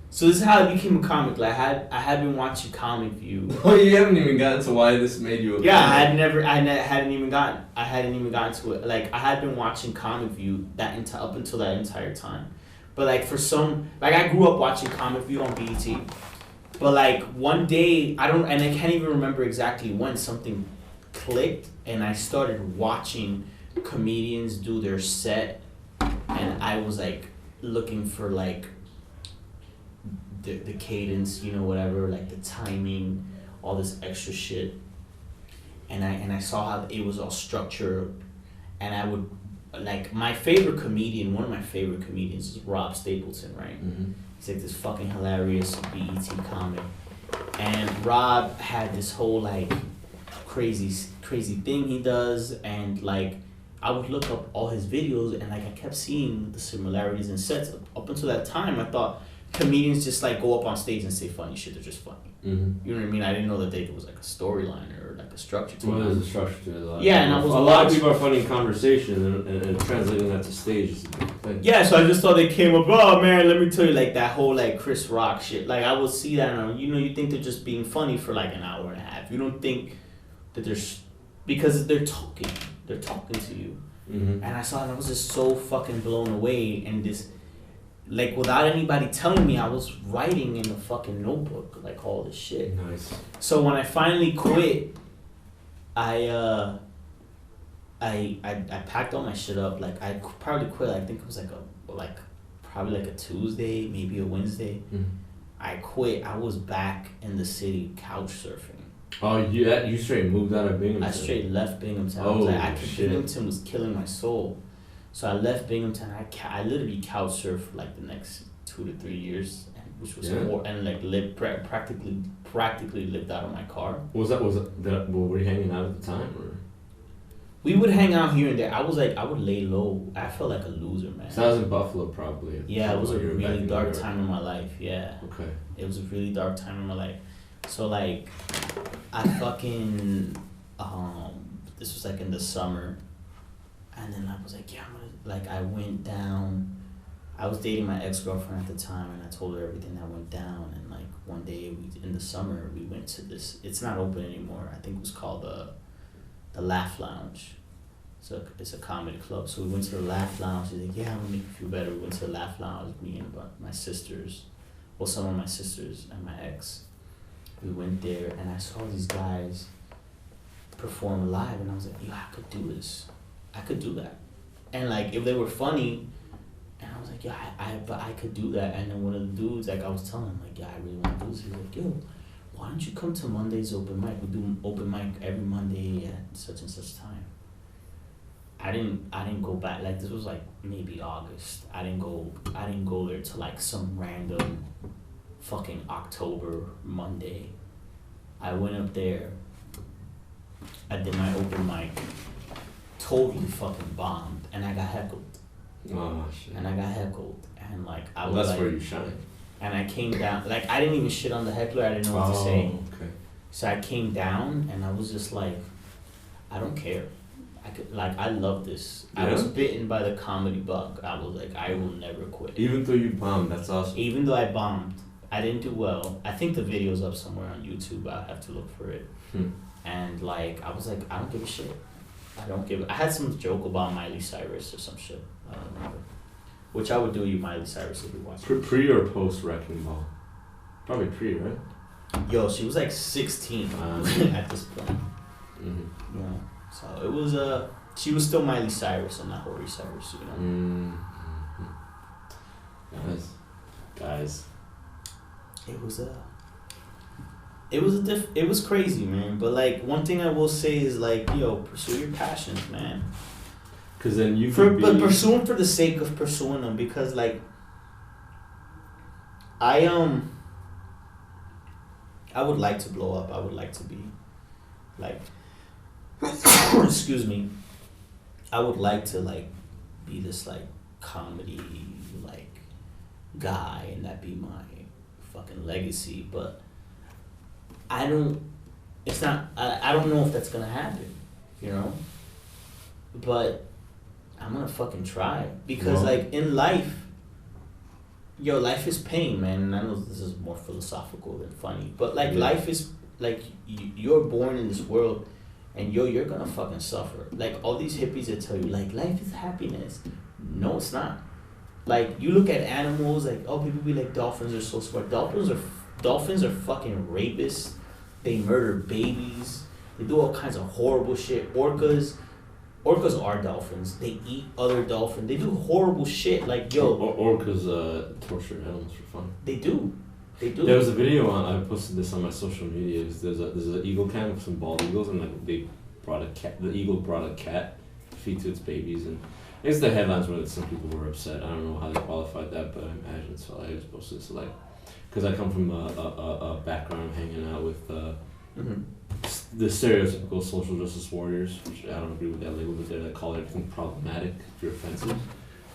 so this is how I became a comic. Like, I had been watching Comic View. Oh, you haven't even gotten to why this made you a comic. Yeah, I hadn't even gotten to it. Like, I had been watching Comic View up until that entire time. But like, I grew up watching Comic View on BET. But like, one day, I can't even remember exactly when, something clicked and I started watching comedians do their set, and I was like looking for like the cadence, whatever, like the timing, all this extra shit. And I saw how it was all structured, and I would, like, one of my favorite comedians is Rob Stapleton, right? Mm-hmm. He's like this fucking hilarious BET comic. And Rob had this whole like crazy thing he does, and like I would look up all his videos, and like I kept seeing the similarities in sets. Up until that time, I thought comedians just like go up on stage and say funny shit. They're just funny. Mm-hmm. You know what I mean? I didn't know that there was like a storyline or like a structure to it. Well, there's a structure to it. Yeah, and a lot of people are funny in conversation, and translating that to stage is a big thing. Yeah, so I just thought they came up. Oh man, let me tell you, like that whole like Chris Rock shit. Like I would see that, and you think they're just being funny for like an hour and a half. You don't think that because they're talking to you. Mm-hmm. And I saw it, and I was just so fucking blown away, and this, like, without anybody telling me, I was writing in the fucking notebook, like, all this shit. Nice. So when I finally quit, I packed all my shit up. Like, I probably quit, I think it was probably like a Tuesday, maybe a Wednesday. Mm-hmm. I quit. I was back in the city couch surfing. Oh, you straight moved out of Binghamton? I straight left Binghamton. Oh, Binghamton was killing my soul. So I left Binghamton. I literally couch surfed for like the next 2 to 3 years, which was more, and like lived practically lived out of my car. Were you hanging out at the time, or? We would hang out here and there. I would lay low. I felt like a loser, man. So I was in Buffalo, probably. Yeah, it was a really dark time in my life. Yeah. Okay. It was a really dark time in my life. So like, I fucking this was like in the summer, and then I was like, yeah, I went down. I was dating my ex-girlfriend at the time, and I told her everything that went down. And like one day in the summer we went to this. It's not open anymore. I think it was called the Laugh Lounge. So it's a comedy club. So we went to the Laugh Lounge. She's like, yeah, I'm gonna make you feel better. We went to the Laugh Lounge. Me and my sisters, some of my sisters and my ex. We went there, and I saw these guys perform live, and I was like, yo, I could do this. I could do that. And like, if they were funny, and I was like, yeah, but I could do that. And then one of the dudes, like, I was telling him, like, yeah, I really want to do this. He was like, yo, why don't you come to Monday's open mic? We do open mic every Monday at such and such time. I didn't go back. Like, this was like maybe August. I didn't go there to like some random fucking October Monday. I went up there. I did my open mic. Totally fucking bombed, and I got heckled. Oh shit. And I got heckled, and like I was that's like, where you shine. And I came down, like I didn't even shit on the heckler. I didn't know what to say. Okay. So I came down, and I was just like, I don't care. I love this. Yeah? I was bitten by the comedy bug. I was like, I will never quit. Even though you bombed, that's awesome. Even though I bombed, I didn't do well. I think the video's up somewhere on YouTube. I'll have to look for it. And like I was like, I don't give a shit. I had some joke about Miley Cyrus or some shit. I don't remember. Which I would do you Miley Cyrus if you watch. Pre or post Wrecking Ball? Probably pre, right? Yo, she was like 16 at this point. Mm-hmm. Yeah. So it was she was still Miley Cyrus and not Hori Cyrus, you know. Mm-hmm. Guys. It was crazy, man. But like one thing I will say is like, yo, pursue your passions, man. Cause then you but pursue them for the sake of pursuing them, because like I would like to blow up. I would like to be like excuse me. I would like to like be this like comedy like guy and that be my fucking legacy, but I don't know if that's gonna happen, you know? But I'm gonna fucking try, because like in life, yo, life is pain, man. And I know this is more philosophical than funny, but like life is like you're born in this world, and you're gonna fucking suffer. Like all these hippies that tell you like life is happiness. No, it's not. Like you look at animals, like people be like dolphins are so smart. Dolphins are fucking rapists. They murder babies. They do all kinds of horrible shit. Orcas are dolphins. They eat other dolphins. They do horrible shit. Like yo. Orcas torture animals for fun. They do. There was a video I posted this on my social media. There's an eagle cam of some bald eagles, and like they brought a cat. The eagle brought a cat to feed to its babies, and I guess the headlines were that some people were upset. I don't know how they qualified that, but I imagine so. I just posted this like, because I come from a background of hanging out with the stereotypical social justice warriors, which I don't agree with that label, but they call everything problematic if you're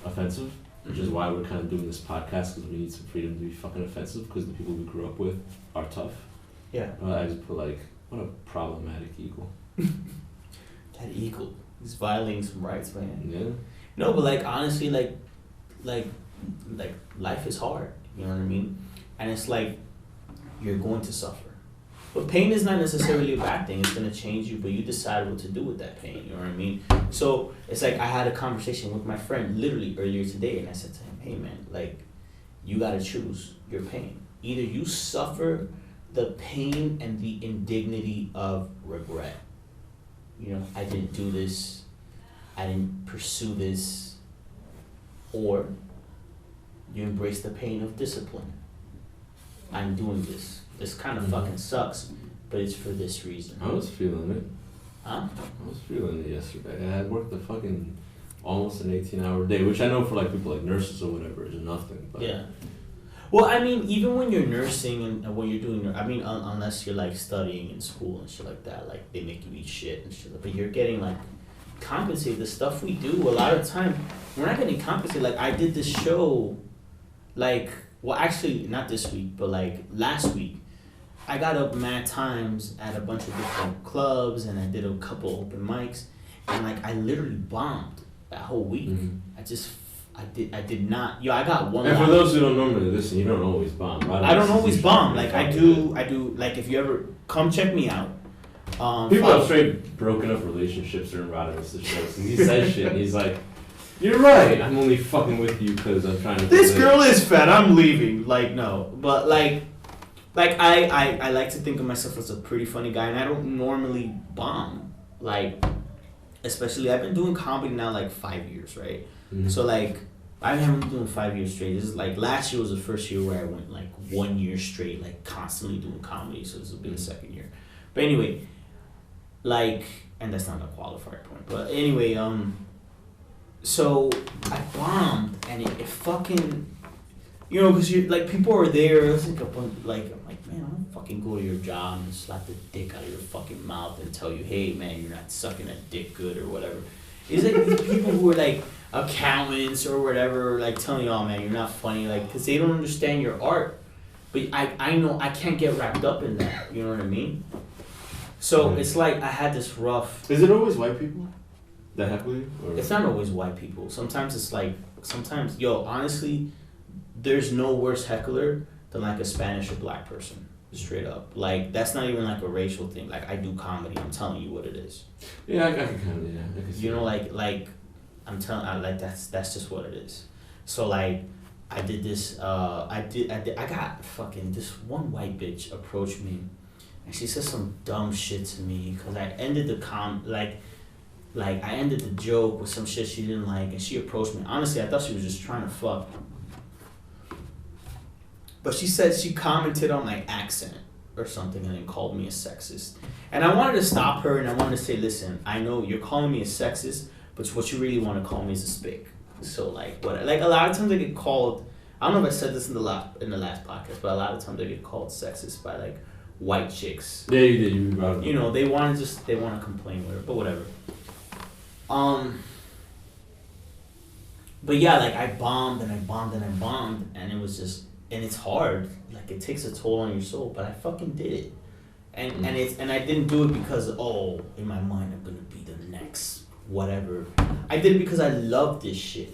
offensive. Which is why we're kind of doing this podcast, because we need some freedom to be fucking offensive, because the people we grew up with are tough. Yeah. I just put like, what a problematic eagle. That eagle. He's violating some rights, man. Yeah. No, but like honestly, like life is hard. You know what I mean? And it's like you're going to suffer. But pain is not necessarily a bad thing. It's gonna change you, but you decide what to do with that pain. You know what I mean? So it's like I had a conversation with my friend literally earlier today, and I said to him, "Hey man, like you gotta choose your pain. Either you suffer the pain and the indignity of regret. You know, I didn't do this, I didn't pursue this, or you embrace the pain of discipline. I'm doing this. This kind of fucking sucks, but it's for this reason." I was feeling it. Huh? I was feeling it yesterday. I had worked a fucking almost an 18-hour day, which I know for like people like nurses or whatever is nothing. But yeah. Well, I mean, even when you're nursing and when you're doing, I mean, unless you're like studying in school and shit like that, like they make you eat shit and shit, but you're getting like compensated. The stuff we do, a lot of time, we're not getting compensated. Like I did this show, like, well, actually not this week, but like last week. I got up mad times at a bunch of different clubs, and I did a couple open mics, and like I literally bombed that whole week. I did not. Yo, I got one. And for those who don't normally listen, you don't always bomb, right? I don't always bomb. Like I do. Like if you ever come check me out. People have straight broken up relationships during Radhames' shows. He says shit, and he's like, "You're right. I'm only fucking with you because I'm trying to." This girl is fat. I'm leaving. Like no, but like I like to think of myself as a pretty funny guy, and I don't normally bomb. Like, especially I've been doing comedy now like 5 years, right? Mm-hmm. So like I haven't been doing 5 years straight. This is like last year was the first year where I went like 1 year straight, like constantly doing comedy. So this will be the second year. But anyway, like, and that's not a qualifier point. But anyway, so I bombed, and it fucking. You know, because you like people are there. It's like I'm like, man, I'm gonna fucking go to your job and slap the dick out of your fucking mouth and tell you, hey, man, you're not sucking that dick good or whatever. It's like these people who are like accountants or whatever, like telling you, oh man, you're not funny, like, because they don't understand your art. But I know I can't get wrapped up in that. You know what I mean? So it's like I had this rough. Is it always white people that heckle you? Or? It's not always white people. Sometimes it's like yo, honestly. There's no worse heckler than like a Spanish or black person. Straight up. Like, that's not even like a racial thing. Like, I do comedy. I'm telling you what it is. Yeah, I can kind of, yeah. I can see You know, that. like, like, that's just what it is. So, like, I did this, I got fucking, this one white bitch approached me, and she said some dumb shit to me, because I ended the I ended the joke with some shit she didn't like, and she approached me. Honestly, I thought she was just trying to fuck. But she said she commented on my accent or something and then called me a sexist. And I wanted to stop her and I wanted to say, listen, I know you're calling me a sexist, but what you really want to call me is a spick. So like what? Like a lot of times I get called. I don't know if I said this in the last podcast, but a lot of times I get called sexist by like white chicks. Yeah, you did. You brought it up. You know, they want to complain with her, but whatever. But yeah, like I bombed and I bombed and I bombed, and it was just, and it's hard. Like it takes a toll on your soul, but I fucking did it. And I didn't do it because in my mind I'm gonna be the next whatever. I did it because I love this shit.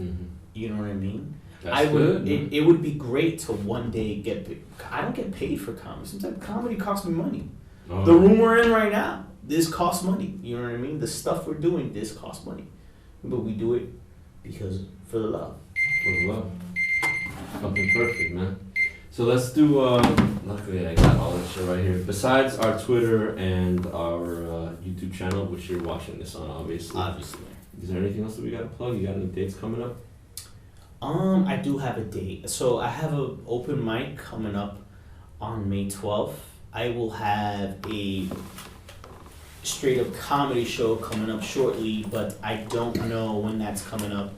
Mm-hmm. You know what I mean? That's good. It would be great to one day get paid. I don't get paid for comedy. Sometimes comedy costs me money. Oh. The room we're in right now, this costs money. You know what I mean? The stuff we're doing, this costs money. But we do it because for the love. For the love. Fucking perfect, man. So let's do, luckily I got all this shit right here. Besides our Twitter and our YouTube channel, which you're watching this on, obviously. Obviously. Is there anything else that we got to plug? You got any dates coming up? I do have a date. So I have an open mic coming up on May 12th. I will have a straight up comedy show coming up shortly, but I don't know when that's coming up.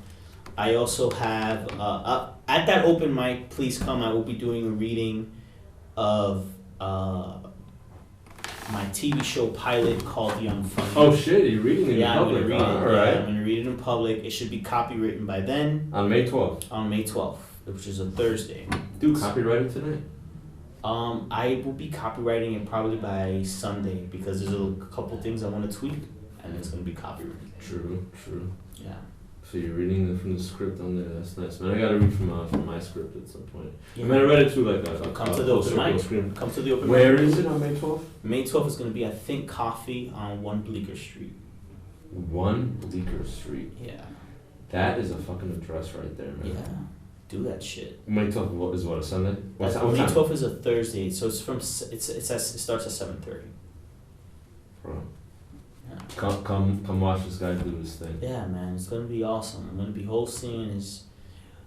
I also have, at that open mic, please come, I will be doing a reading of my TV show pilot called The Unfunny. Oh shit, you're reading it in public? I'm going to read it. Alright. I'm going to read it in public. It should be copywritten by then. On May 12th? On May 12th, which is a Thursday. Do copyright it tonight? I will be copywriting it probably by Sunday because there's a couple things I want to tweak and it's going to be copywritten. True. Yeah. So you're reading from the script on there. That's nice, man. I gotta read from my script at some point. Yeah. I mean, I read it too, like Come to the open mic. Screen. Come to the open mic. Where is it on May 12th? May 12th is going to be, I think, Coffee on 1 Bleecker Street. 1 Bleecker Street. Yeah. That is a fucking address right there, man. Yeah. Do that shit. May 12th is what, a Sunday? What May time? 12th is a Thursday, so it starts at 7:30. Bro. Yeah. Come watch this guy do his thing. Yeah, man, it's gonna be awesome. I'm gonna be hosting.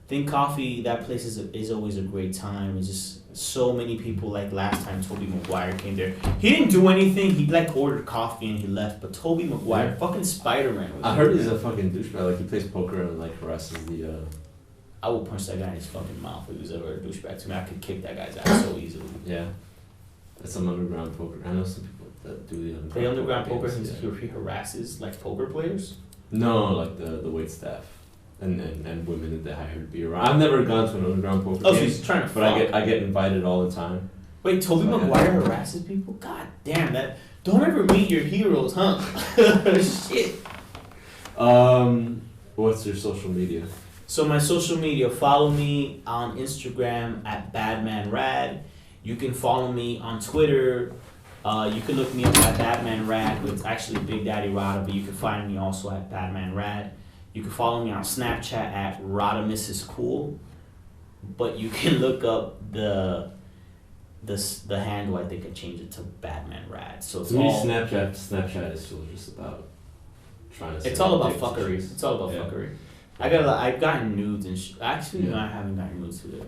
Think Coffee. That place is always a great time. It's just so many people. Like last time, Tobey Maguire came there. He didn't do anything. He like ordered coffee and he left. But Tobey Maguire, fucking Spider-Man. I heard he's a fucking douchebag. Like he plays poker and like harasses the. I will punch that guy in his fucking mouth if he was ever a douchebag to me. I could kick that guy's ass so easily. Yeah. That's some underground poker. I know some people that do the underground. Play underground poker. games, He harasses like poker players. No, like the wait staff and women that they hired to be around. I've never gone to an underground poker Oh, so game, he's trying to. but I get invited all the time. Wait, Tobey So, Maguire harasses people? God damn that! Don't ever meet your heroes, huh? Shit. What's your social media? So my social media, follow me on Instagram at BadmanRad. You can follow me on Twitter. You can look me up at BadmanRad with actually Big Daddy Rada, but you can find me also at BadmanRad. You can follow me on Snapchat at Radhames is cool. But you can look up the handle. I think I changed it to BadmanRad. So it's To me, all Snapchat is still just about trying to. it's all about fuckery. It's all about fuckery. I've gotten nudes and actually no, I haven't gotten nudes today.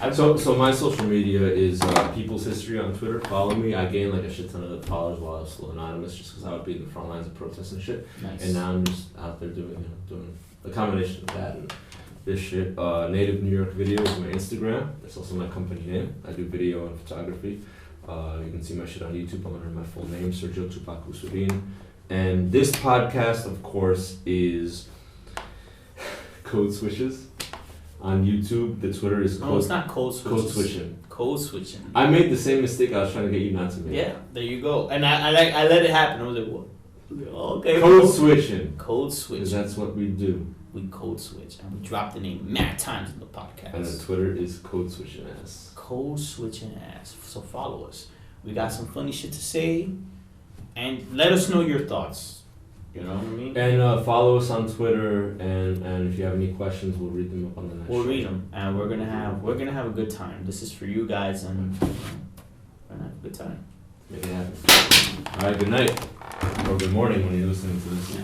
Yeah. So my social media is People's History on Twitter. Follow me. I gained like a shit ton of followers while I was still anonymous, just because I would be in the front lines of protests and shit. Nice. And now I'm just out there doing a combination of that and this shit. Native New York Video is my Instagram. That's also my company name. I do video and photography. You can see my shit on YouTube. I'm under my full name, Sergio Tupac. And this podcast, of course, is Codeswitches on YouTube. The Twitter is No, it's not Codeswitchin. Codeswitchin. Codeswitchin. I made the same mistake I was trying to get you not to make. Yeah, there you go. And I let it happen. I was like, what? Okay. Codeswitchin. Codeswitchin. Because that's what we do. we code switch, and we drop the name mad times in the podcast. And the Twitter is Codeswitchin ass. Codeswitchin ass. So follow us. We got some funny shit to say, and let us know your thoughts. You know what I mean? And follow us on Twitter, and if you have any questions, we'll read them up on the next. We'll read them, and we're gonna have a good time. This is for you guys, and we're gonna have a good time. Make it happen. All right. Good night, or good morning when you're listening to this. Yeah.